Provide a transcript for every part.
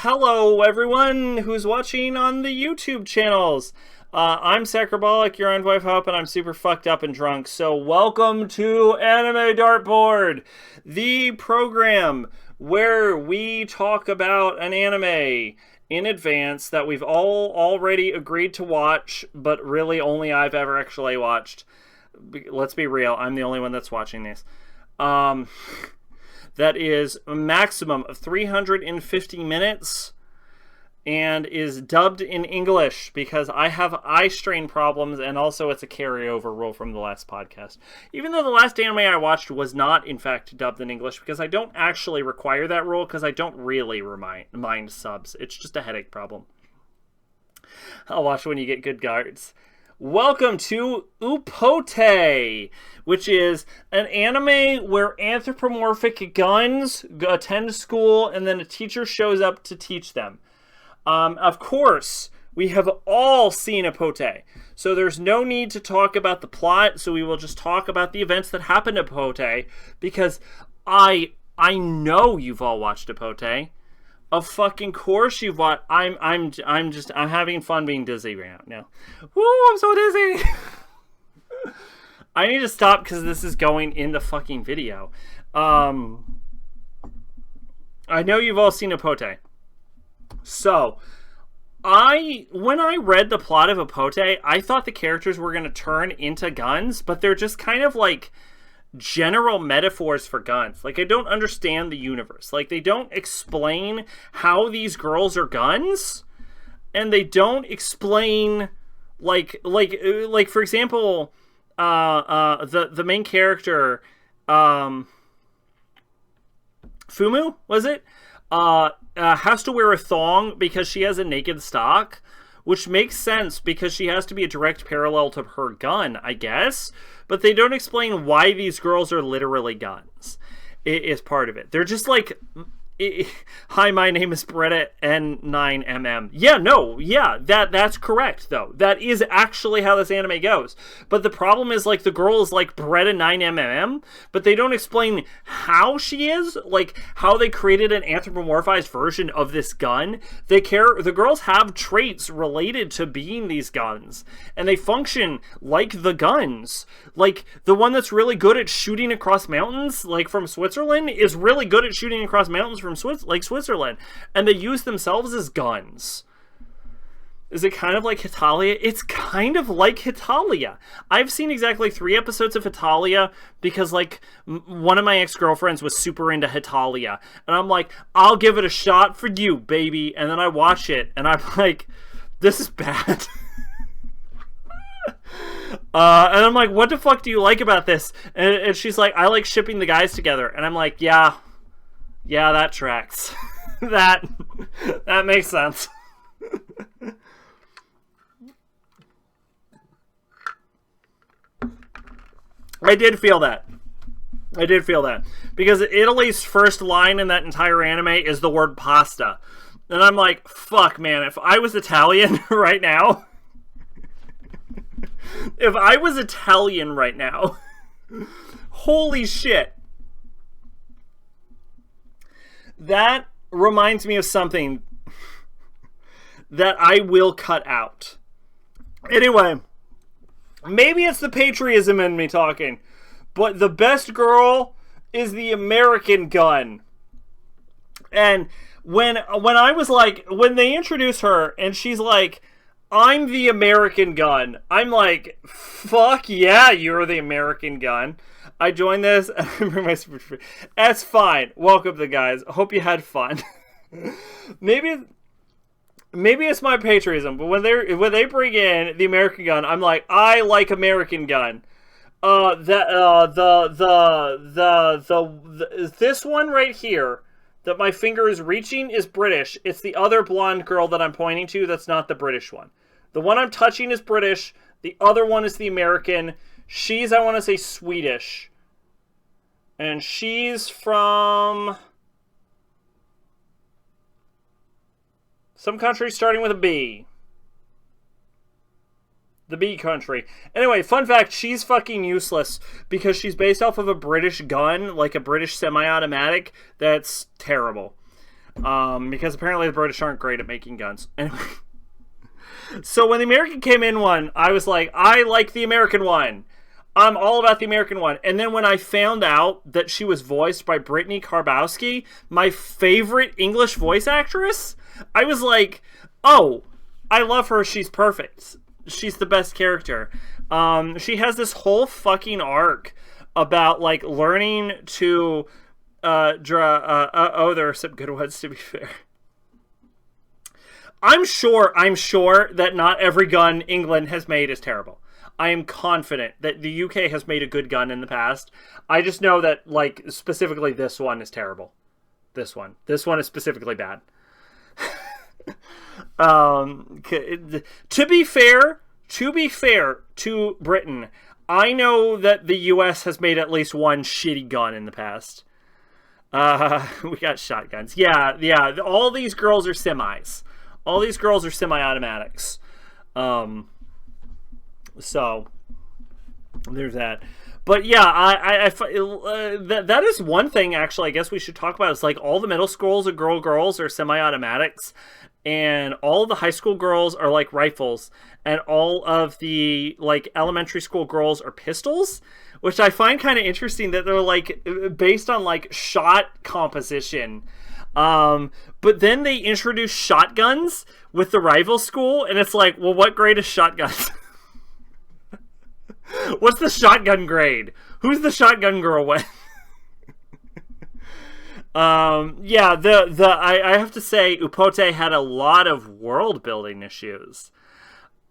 Hello, everyone who's watching on the YouTube channels. I'm Sacrabolic, your own wife Hope, and I'm super fucked up and drunk. So welcome to Anime Dartboard, the program where we talk about an anime in advance that we've all already agreed to watch, but really only I've ever actually watched. Let's be real, I'm the only one that's watching these. That is a maximum of 350 minutes and is dubbed in English because I have eye strain problems, and also it's a carryover rule from the last podcast. Even though the last anime I watched was not, in fact, dubbed in English, because I don't actually require that rule because I don't really mind subs. It's just a headache problem. I'll watch when you get good guards. Welcome to Upotte, which is an anime where anthropomorphic guns attend school and then a teacher shows up to teach them. Of course, we have all seen Upotte, so there's no need to talk about the plot, so we will just talk about the events that happened to Upotte, because I know you've all watched Upotte. Of fucking course you've watched. I'm having fun being dizzy right now. Woo, I'm so dizzy. I need to stop because this is going in the fucking video. I know you've all seen Upotte. So, when I read the plot of Upotte, I thought the characters were going to turn into guns, but they're just kind of like general metaphors for guns. Like, I don't understand the universe. Like, they don't explain how these girls are guns, and they don't explain like for example, the main character, Fumu, was it? Has to wear a thong because she has a naked stock, which makes sense because she has to be a direct parallel to her gun, I guess. But they don't explain why these girls are literally guns. It is part of it. They're just like, hi, my name is Bretta N9MM. Yeah, that's correct, though. That is actually how this anime goes. But the problem is, like, the girl is like Bretta 9MM, but they don't explain how she is, like, how they created an anthropomorphized version of this gun. The girls have traits related to being these guns, and they function like the guns. Like, the one that's really good at shooting across mountains, like from Switzerland, is really good at shooting across mountains from Switzerland, and they use themselves as guns. Is it kind of like Hitalia? It's kind of like Hitalia. I've seen exactly 3 episodes of Hitalia because, like, one of my ex-girlfriends was super into Hitalia, and I'm like, I'll give it a shot for you, baby. And then I watch it, and I'm like, this is bad. And I'm like, what the fuck do you like about this? And she's like, I like shipping the guys together. And I'm like, yeah, that tracks. that makes sense. I did feel that. Because Italy's first line in that entire anime is the word pasta. And I'm like, fuck, man, if I was Italian right now... holy shit. That reminds me of something that I will cut out. Anyway, maybe it's the patriotism in me talking, but the best girl is the American gun. And when I was like, when they introduce her and she's like, I'm the American gun, I'm like, fuck yeah, you're the American gun. I joined this, and I bring my super free. That's fine. Welcome, the guys. Hope you had fun. Maybe it's my patriotism, but when they bring in the American gun, I'm like, I like American gun. This one right here that my finger is reaching is British. It's the other blonde girl that I'm pointing to that's not the British one. The one I'm touching is British. The other one is the American. She's, I want to say, Swedish. And she's from some country starting with a B. The B country. Anyway, fun fact, she's fucking useless because she's based off of a British gun, like a British semi-automatic. That's terrible. Because apparently the British aren't great at making guns. Anyway, so when the American came in one, I was like, I like the American one. I'm all about the American one. And then when I found out that she was voiced by Brittany Karbowski, my favorite English voice actress, I was like, oh, I love her. She's perfect. She's the best character. She has this whole fucking arc about like learning to draw. Oh, there are some good ones, to be fair. I'm sure that not every gun England has made is terrible. I am confident that the UK has made a good gun in the past. I just know that, like, specifically this one is terrible. This one is specifically bad. To be fair to Britain, I know that the US has made at least one shitty gun in the past. We got shotguns. Yeah. All these girls are semis. All these girls are semi-automatics. So there's that. But yeah, that is one thing actually I guess we should talk about. Is like all the middle schools and girls are semi-automatics, and all the high school girls are like rifles, and all of the like elementary school girls are pistols, which I find kind of interesting that they're like based on like shot composition. But then they introduce shotguns with the rival school, and it's like, well, what grade is shotguns? What's the shotgun grade? Who's the shotgun girl with? Yeah, I have to say, Upotte had a lot of world building issues.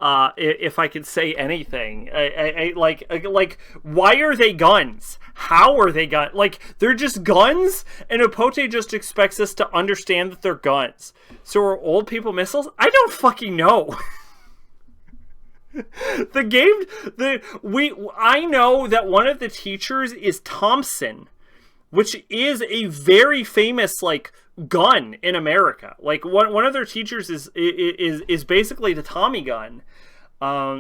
If I could say anything, I like, why are they guns? How are they guns? Like, they're just guns, and Upotte just expects us to understand that they're guns. So are old people missiles? I don't fucking know. I know that one of the teachers is Thompson, which is a very famous like gun in America. Like one of their teachers is basically the Tommy gun,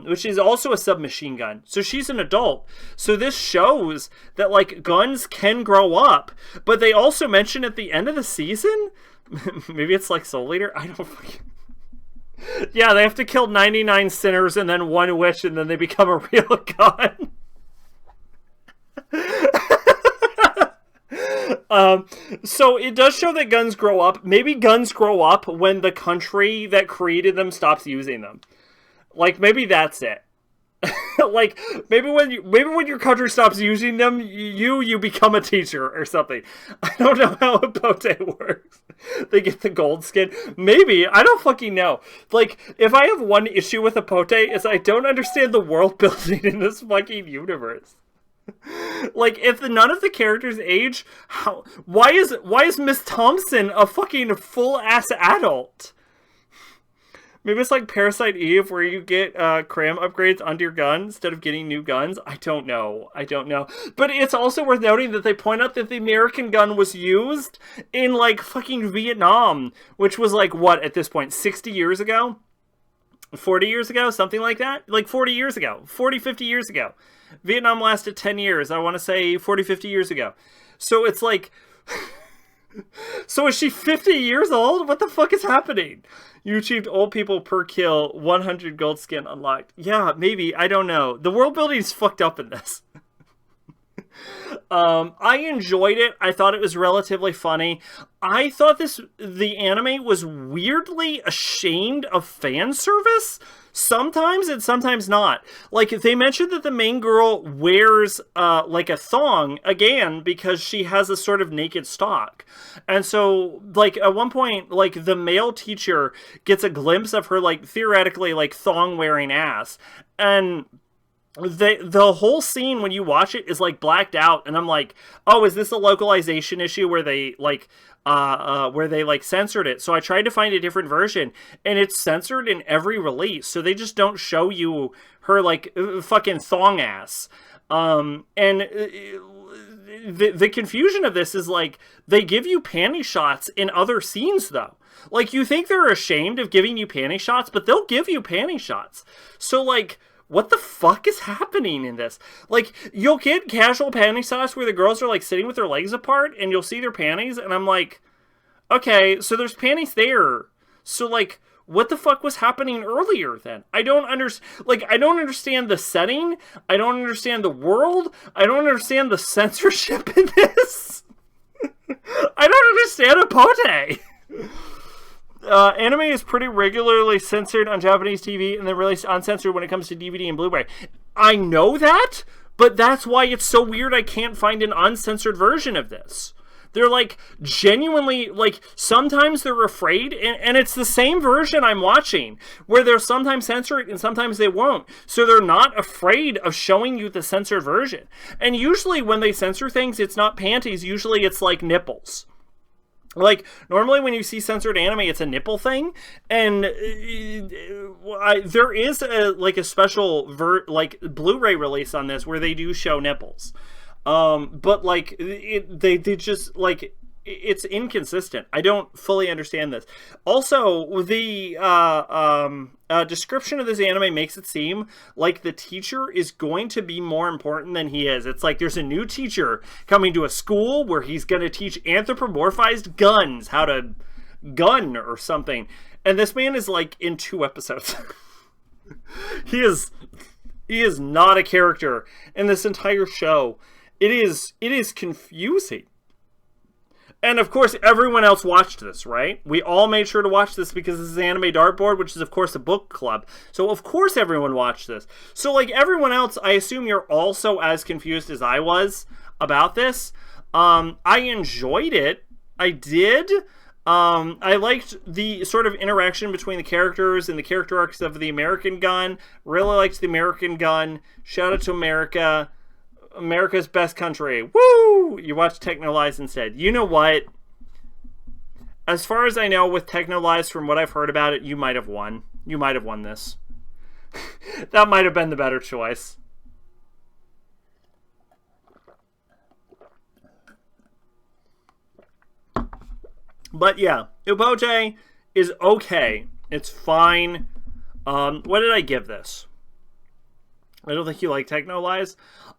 which is also a submachine gun. So she's an adult. So this shows that like guns can grow up. But they also mention at the end of the season, maybe it's like Soul Eater. I don't fucking. Yeah, they have to kill 99 sinners and then one witch, and then they become a real gun. So it does show that guns grow up. Maybe guns grow up when the country that created them stops using them. Like, maybe that's it. Like, maybe when your country stops using them, you become a teacher or something. I don't know how Upotte works. They get the gold skin. Maybe. I don't fucking know. Like, if I have one issue with Upotte, is I don't understand the world building in this fucking universe. Like, if none of the characters age, why is Miss Thompson a fucking full-ass adult? Maybe it's like Parasite Eve, where you get cram upgrades onto your gun instead of getting new guns. I don't know. But it's also worth noting that they point out that the American gun was used in, like, fucking Vietnam, which was, like, what, at this point, 60 years ago? 40 years ago? Something like that? Like, 40 years ago. 40, 50 years ago. Vietnam lasted 10 years. I want to say 40, 50 years ago. So it's like... So is she 50 years old? What the fuck is happening? You achieved old people per kill, 100 gold skin unlocked. Yeah, maybe. I don't know. The world building is fucked up in this. I enjoyed it. I thought it was relatively funny. I thought the anime was weirdly ashamed of fan service. Sometimes and sometimes not. Like, they mentioned that the main girl wears, like, a thong, again, because she has a sort of naked stock. And so, like, at one point, like, the male teacher gets a glimpse of her, like, theoretically, like, thong-wearing ass. And the whole scene, when you watch it, is, like, blacked out. And I'm like, oh, is this a localization issue where they, like... censored it. So I tried to find a different version, and it's censored in every release. So they just don't show you her, like, fucking thong ass. And the confusion of this is, like, they give you panty shots in other scenes, though. Like, you think they're ashamed of giving you panty shots, but they'll give you panty shots. So, like, what the fuck is happening in this? Like, you'll get casual panty shots where the girls are, like, sitting with their legs apart, and you'll see their panties, and I'm like, Okay, so there's panties there. So like, what the fuck was happening earlier then? I don't understand. Like, I don't understand the setting. I don't understand the world. I don't understand the censorship in this. I don't understand Upotte. Anime is pretty regularly censored on Japanese TV and then released uncensored when it comes to DVD and Blu-ray. I know that, but that's why it's so weird I can't find an uncensored version of this. They're like genuinely, like sometimes they're afraid, and it's the same version I'm watching where they'll sometimes censor it and sometimes they won't. So they're not afraid of showing you the censored version. And usually when they censor things, it's not panties. Usually it's like nipples. Like, normally when you see censored anime, it's a nipple thing, and there is a special Blu-ray release on this where they do show nipples. But like they just like it's inconsistent. I don't fully understand this. Also, the description of this anime makes it seem like the teacher is going to be more important than he is. It's like there's a new teacher coming to a school where he's going to teach anthropomorphized guns how to gun or something. And this man is like in 2 episodes. He is not a character in this entire show. It is confusing. And of course, everyone else watched this, right? We all made sure to watch this because this is Anime Dartboard, which is, of course, a book club. So, of course, everyone watched this. So, like everyone else, I assume you're also as confused as I was about this. I enjoyed it. I did. I liked the sort of interaction between the characters and the character arcs of the American Gun. Really liked the American Gun. Shout out to America. America's best country. Woo! You watch Technolize instead. You know what? As far as I know, with Technolize, from what I've heard about it, you might have won. You might have won this. That might have been the better choice. But yeah, Upotte is okay. It's fine. What did I give this? I don't think you like Technolize.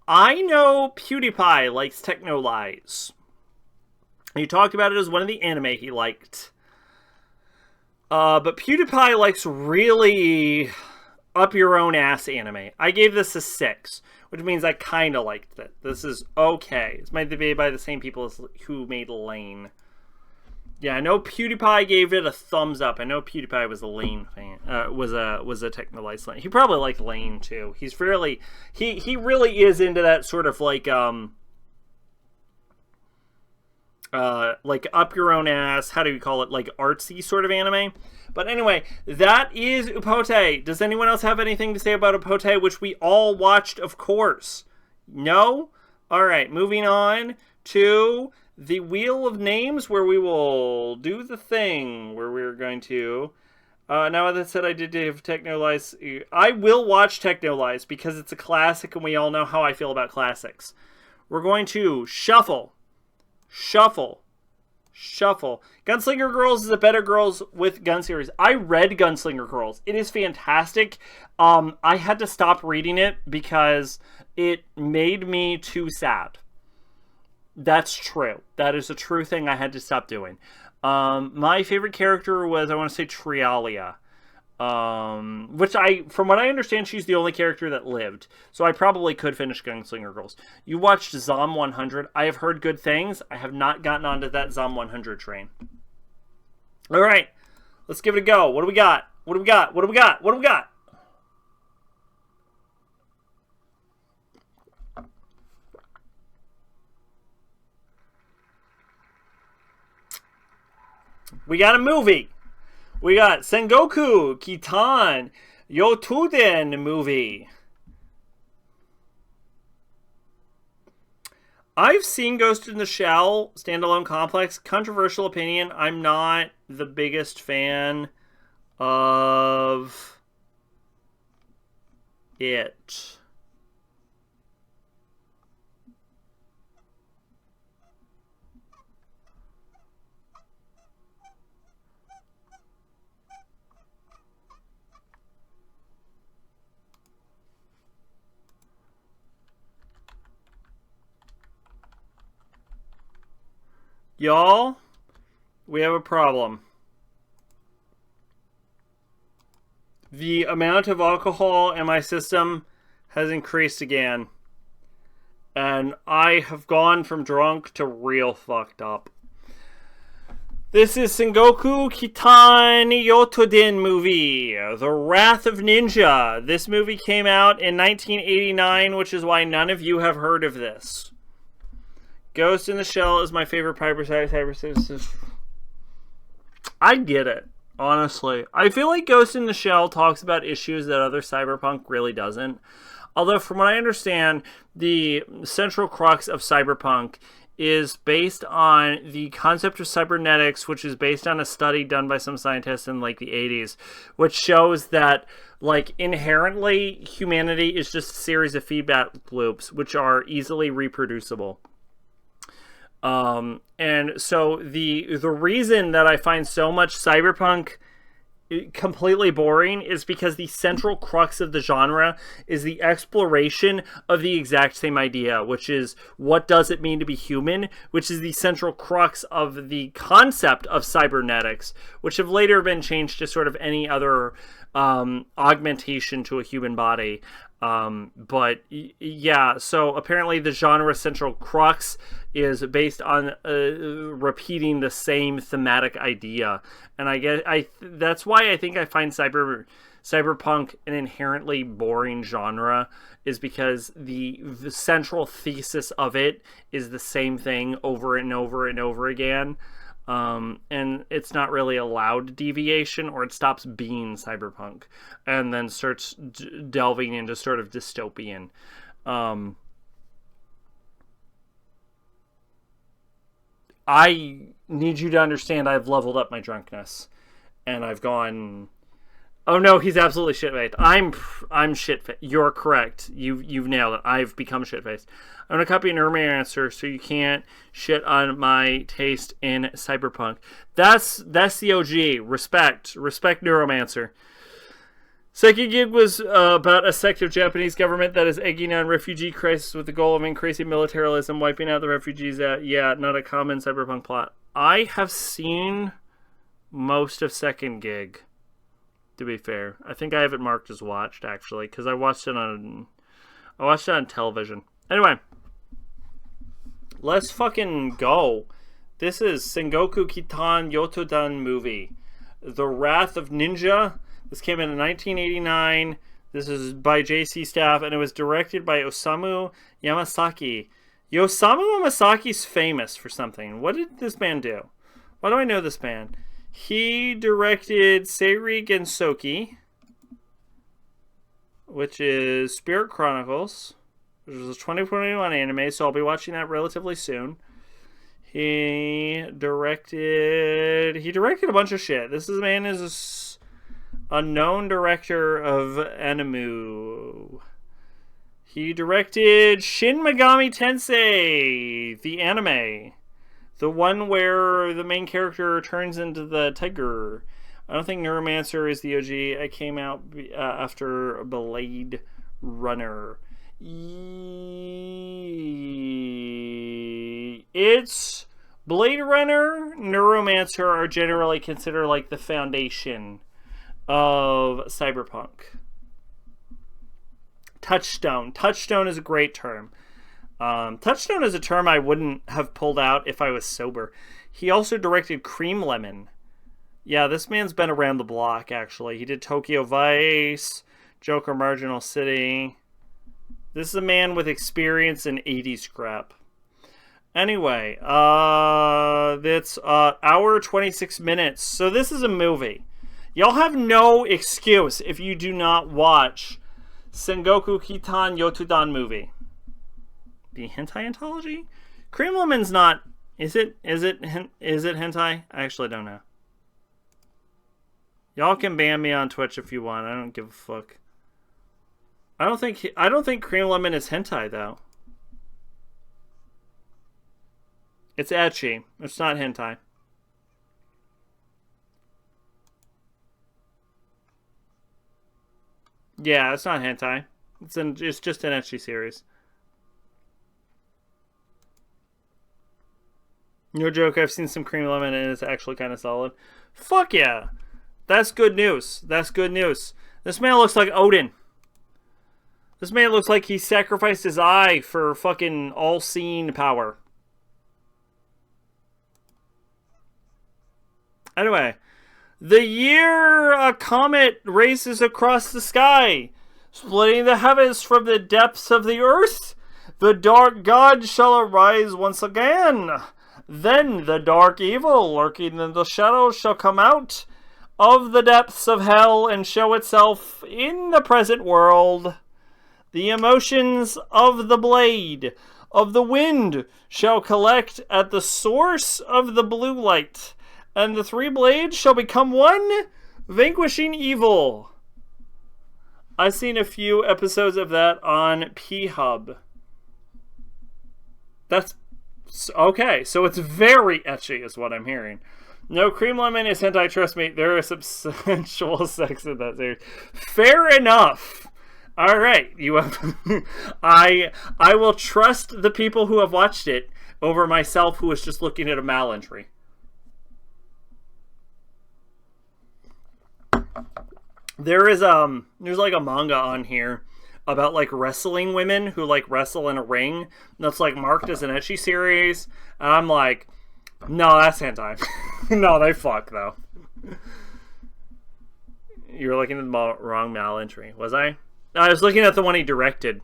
I know PewDiePie likes Technolize. He talked about it as one of the anime he liked. But PewDiePie likes really up your own ass anime. I gave this a 6, which means I kind of liked it. This is okay. It's made by the same people as who made Lane. Yeah, I know PewDiePie gave it a thumbs up. I know PewDiePie was a Lane fan. Was a Technolize fan. He probably liked Lane too. He's really he really is into that sort of like up your own ass. How do you call it? Like artsy sort of anime. But anyway, that is Upotte. Does anyone else have anything to say about Upotte, which we all watched, of course? No? All right, moving on to the Wheel of Names, where we will do the thing where we're going to... now that said, I did have Technolize. I will watch Technolize because it's a classic and we all know how I feel about classics. We're going to shuffle. Shuffle. Shuffle. Gunslinger Girls is a Better Girls with Gun series. I read Gunslinger Girls. It is fantastic. I had to stop reading it because it made me too sad. That's true. That is a true thing I had to stop doing. My favorite character was, I want to say, Trialia. Which from what I understand, she's the only character that lived. So I probably could finish Gunslinger Girls. You watched Zom 100. I have heard good things. I have not gotten onto that Zom 100 train. All right. Let's give it a go. What do we got? What do we got? What do we got? What do we got? We got a movie. We got Sengoku Kitan Yotuden movie. I've seen Ghost in the Shell standalone complex. Controversial opinion. I'm not the biggest fan of it. Y'all, We have a problem. The amount of alcohol in my system has increased again. And I have gone from drunk to real fucked up. This is Sengoku Kitan Yotoden movie, The Wrath of Ninja. This movie came out in 1989, which is why none of you have heard of this. Ghost in the Shell is my favorite cyber. I get it, honestly. I feel like Ghost in the Shell talks about issues that other cyberpunk really doesn't. Although, from what I understand, the central crux of cyberpunk is based on the concept of cybernetics, which is based on a study done by some scientists in like the 80s, which shows that like inherently humanity is just a series of feedback loops which are easily reproducible. And so the reason that I find so much cyberpunk completely boring is because the central crux of the genre is the exploration of the exact same idea, which is what does it mean to be human, which is the central crux of the concept of cybernetics, which have later been changed to sort of any other augmentation to a human body. But yeah, so apparently the genre central crux is based on repeating the same thematic idea, and that's why I think I find cyberpunk an inherently boring genre, is because the central thesis of it is the same thing over and over and over again. And it's not really allowed deviation, or it stops being cyberpunk and then starts delving into sort of dystopian. I need you to understand I've leveled up my drunkenness, and I've gone... Oh no, he's absolutely shit-faced. I'm shit-faced. You're correct. You've nailed it. I've become shit-faced. I'm gonna copy an earlier answer so you can't shit on my taste in cyberpunk. That's the OG. Respect Neuromancer. Second gig was about a sect of Japanese government that is egging on refugee crisis with the goal of increasing militarism, wiping out the refugees. Yeah, not a common cyberpunk plot. I have seen most of second gig, to be fair. I think I have it marked as watched, actually, because I watched it on television. Anyway, let's fucking go. This is Sengoku Kitan Yotodan movie, The Wrath of Ninja. This came in 1989. This is by JC Staff, and it was directed by Osamu Yamasaki. Osamu Yamasaki's famous for something. What did this man do? Why do I know this man? He directed Seiri Gensoki, which is Spirit Chronicles, which was a 2021 anime, so I'll be watching that relatively soon. He directed a bunch of shit. This man is a known director of anime. He directed Shin Megami Tensei, the anime. The one where the main character turns into the tiger. I don't think Neuromancer is the OG. I came out after Blade Runner. It's Blade Runner, Neuromancer are generally considered like the foundation of cyberpunk. Touchstone is a great term. Touchstone is a term I wouldn't have pulled out if I was sober. He also directed Cream Lemon. Yeah, this man's been around the block, actually. He did Tokyo Vice, Joker Marginal City. This is a man with experience in 80s crap. Anyway, that's hour 26 minutes. So this is a movie. Y'all have no excuse if you do not watch Sengoku Kitan Yotodan movie. The hentai anthology? Cream Lemon's not... Is it hentai? I actually don't know. Y'all can ban me on Twitch if you want. I don't give a fuck. I don't think Cream Lemon is hentai though. It's ecchi. It's not hentai. Yeah, it's not hentai. It's just an ecchi series. No joke, I've seen some cream lemon and it's actually kind of solid. Fuck yeah. That's good news. That's good news. This man looks like Odin. This man looks like he sacrificed his eye for fucking all-seeing power. Anyway, the year a comet races across the sky, splitting the heavens from the depths of the earth, the dark god shall arise once again. Then the dark evil lurking in the shadows shall come out of the depths of hell and show itself in the present world. The emotions of the blade of the wind shall collect at the source of the blue light, and the three blades shall become one, vanquishing evil. I've seen a few episodes of that on P-Hub. That's okay, so it's very ecchi is what I'm hearing. No, cream lemon is hentai, trust me, there is substantial sex in that series. Fair enough. Alright, you have I will trust the people who have watched it over myself who was just looking at a mal entry. There's like a manga on here about like wrestling women who like wrestle in a ring that's like marked as an ecchi series, and I'm like, no, that's hentai. No, they fuck though. You were looking at the wrong mal entry, was I? I was looking at the one he directed.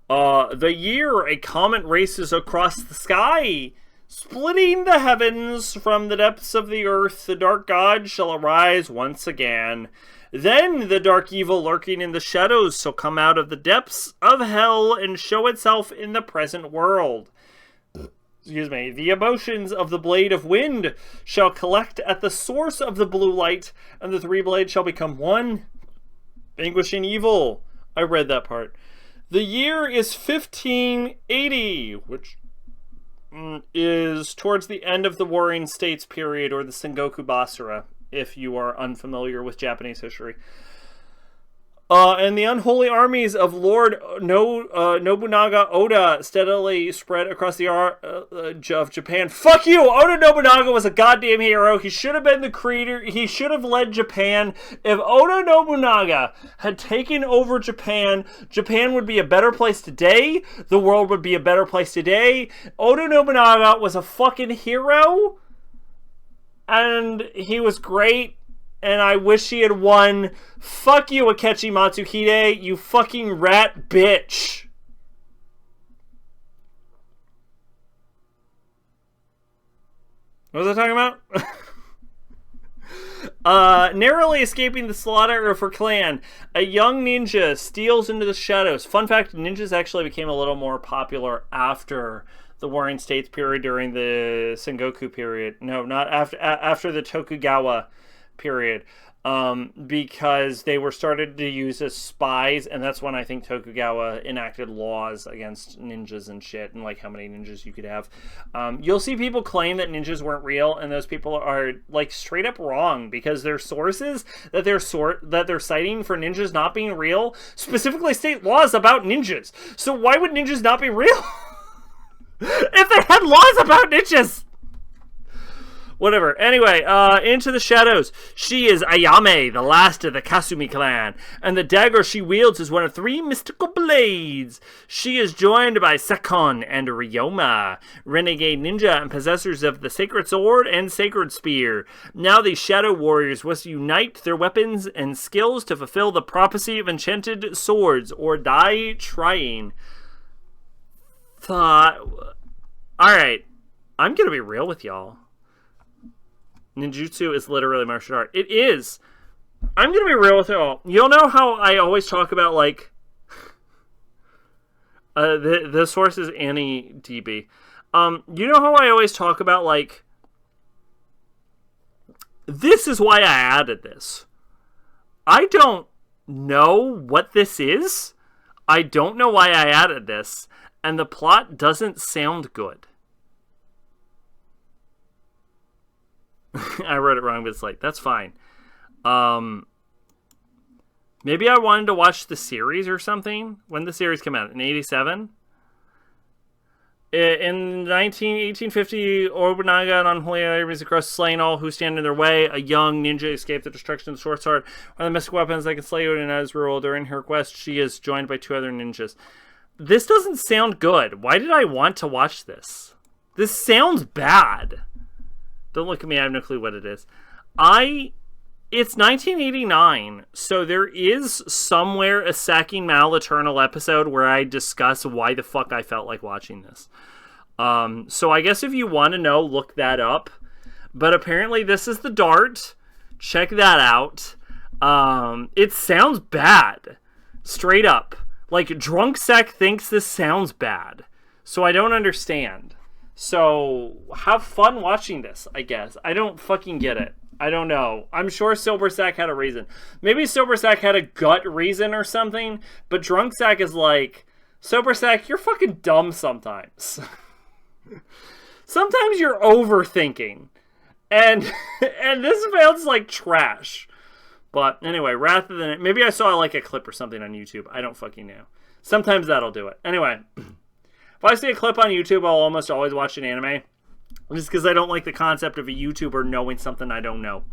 The year a comet races across the sky, splitting the heavens from the depths of the earth, the dark god shall arise once again. Then the dark evil lurking in the shadows shall come out of the depths of hell and show itself in the present world. Excuse me. The emotions of the blade of wind shall collect at the source of the blue light, and the three blades shall become one, vanquishing evil. I read that part. The year is 1580, which is towards the end of the Warring States period, or the Sengoku Basara, if you are unfamiliar with Japanese history. And the unholy armies of Lord Nobunaga Oda steadily spread across the of Japan. Fuck you! Oda Nobunaga was a goddamn hero. He should have been the creator. He should have led Japan. If Oda Nobunaga had taken over Japan, Japan would be a better place today. The world would be a better place today. Oda Nobunaga was a fucking hero. And he was great. And I wish he had won. Fuck you, Akechi Matsuhide, you fucking rat bitch. What was I talking about? Narrowly escaping the slaughter of her clan, a young ninja steals into the shadows. Fun fact, ninjas actually became a little more popular after the Warring States period, during the Sengoku period. No, not after the Tokugawa period, because they were started to use as spies, and that's when I think Tokugawa enacted laws against ninjas and shit, and like how many ninjas you could have. You'll see people claim that ninjas weren't real, and those people are like straight up wrong, because their sources that they're citing for ninjas not being real specifically state laws about ninjas. So why would ninjas not be real if they had laws about ninjas? Whatever. Anyway, into the shadows. She is Ayame, the last of the Kasumi clan, and the dagger she wields is one of 3 mystical blades. She is joined by Sekon and Ryoma, renegade ninja and possessors of the sacred sword and sacred spear. Now these shadow warriors must unite their weapons and skills to fulfill the prophecy of enchanted swords, or die trying. Alright, I'm gonna be real with y'all. Ninjutsu is literally martial art. It is. I'm going to be real with y'all. You'll know how I always talk about, like, the source is Annie DB. You know how I always talk about, like, this is why I added this. I don't know what this is. I don't know why I added this. And the plot doesn't sound good. I wrote it wrong, but it's like, that's fine. Maybe I wanted to watch the series or something. When did the series come out? In 87? In 1850, Obunaga and unholy enemies across slaying all who stand in their way. A young ninja escaped the destruction of the short sword. One of the mystic weapons that can slay you in Ezreal. During her quest, she is joined by 2 other ninjas. This doesn't sound good. Why did I want to watch this? This sounds bad. Don't look at me. I have no clue what it is. It's 1989, so there is somewhere a Sacking Mal Eternal episode where I discuss why the fuck I felt like watching this. So I guess if you want to know, look that up. But apparently this is the Dart. Check that out. It sounds bad. Straight up. Like, Drunk Sec thinks this sounds bad. So I don't understand. So have fun watching this, I guess. I don't fucking get it. I don't know. I'm sure Sober Sack had a reason. Maybe Sober Sack had a gut reason or something, but Drunk Sack is like, Sober Sack, you're fucking dumb sometimes. Sometimes you're overthinking. And this feels like trash. But anyway, rather than... Maybe I saw like a clip or something on YouTube. I don't fucking know. Sometimes that'll do it. Anyway, if I see a clip on YouTube, I'll almost always watch an anime. Just because I don't like the concept of a YouTuber knowing something I don't know.